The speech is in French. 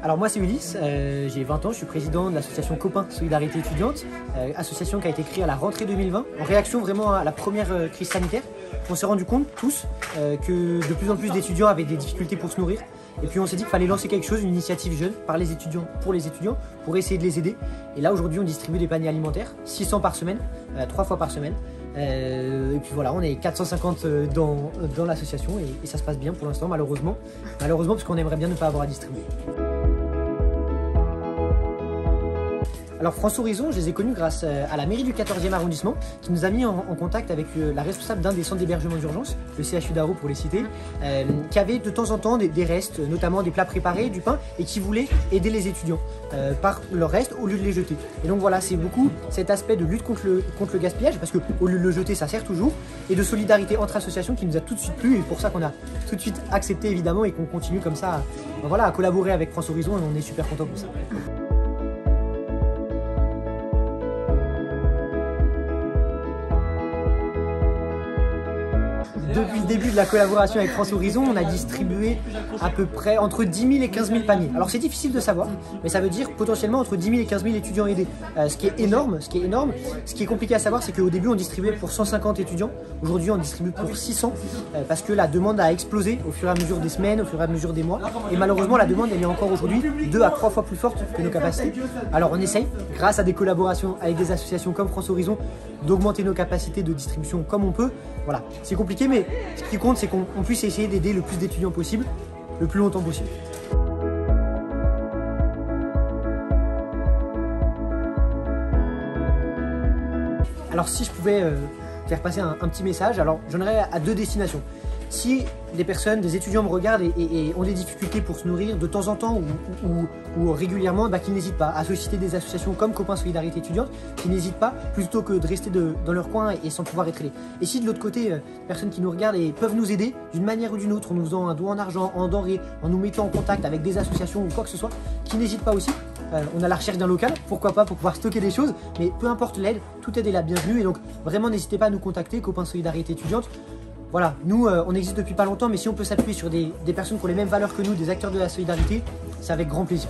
Alors moi c'est Ulysse, j'ai 20 ans, je suis président de l'association Copains Solidarité Étudiante, association qui a été créée à la rentrée 2020, en réaction vraiment à la première crise sanitaire. On s'est rendu compte tous que de plus en plus d'étudiants avaient des difficultés pour se nourrir. Et puis on s'est dit qu'il fallait lancer quelque chose, une initiative jeune, par les étudiants, pour essayer de les aider. Et là aujourd'hui on distribue des paniers alimentaires, 600 par semaine, 3 fois par semaine. Et puis voilà, on est 450 dans l'association et ça se passe bien pour l'instant, malheureusement parce qu'on aimerait bien ne pas avoir à distribuer. Alors France Horizon, je les ai connus grâce à la mairie du 14e arrondissement qui nous a mis en contact avec la responsable d'un des centres d'hébergement d'urgence, le CHU d'Arreau pour les citer, qui avait de temps en temps des restes, notamment des plats préparés, du pain, et qui voulait aider les étudiants par leurs restes au lieu de les jeter. Et donc voilà, c'est beaucoup cet aspect de lutte contre le gaspillage, parce qu'au lieu de le jeter, ça sert toujours, et de solidarité entre associations qui nous a tout de suite plu, et pour ça qu'on a tout de suite accepté évidemment, et qu'on continue comme ça à collaborer avec France Horizon, et on est super content pour ça. Depuis le début de la collaboration avec France Horizon, on a distribué à peu près entre 10 000 et 15 000 paniers. Alors c'est difficile de savoir, mais ça veut dire potentiellement entre 10 000 et 15 000 étudiants aidés. Ce qui est énorme. Ce qui est compliqué à savoir, c'est qu'au début on distribuait pour 150 étudiants. Aujourd'hui on distribue pour 600 parce que la demande a explosé au fur et à mesure des semaines, au fur et à mesure des mois. Et malheureusement la demande elle est encore aujourd'hui 2 à 3 fois plus forte que nos capacités. Alors on essaye, grâce à des collaborations avec des associations comme France Horizon, d'augmenter nos capacités de distribution comme on peut. Voilà, c'est compliqué, mais ce qui compte, c'est qu'on puisse essayer d'aider le plus d'étudiants possible, le plus longtemps possible. Alors si je pouvais faire passer un petit message, alors j'en aurais à 2 destinations. Si des personnes, des étudiants me regardent et ont des difficultés pour se nourrir de temps en temps ou régulièrement, qu'ils n'hésitent pas à solliciter des associations comme Copains Solidarité Étudiante, qui n'hésitent pas plutôt que de rester dans leur coin et sans pouvoir être aidés. Et si de l'autre côté, personnes qui nous regardent et peuvent nous aider d'une manière ou d'une autre, en nous faisant un don en argent, en denrées, en nous mettant en contact avec des associations ou quoi que ce soit, qui n'hésitent pas aussi. On a la recherche d'un local, pourquoi pas, pour pouvoir stocker des choses, mais peu importe l'aide, toute aide est la bienvenue et donc vraiment n'hésitez pas à nous contacter, Copains Solidarité Étudiante. Voilà, nous on existe depuis pas longtemps, mais si on peut s'appuyer sur des personnes qui ont les mêmes valeurs que nous, des acteurs de la solidarité, c'est avec grand plaisir.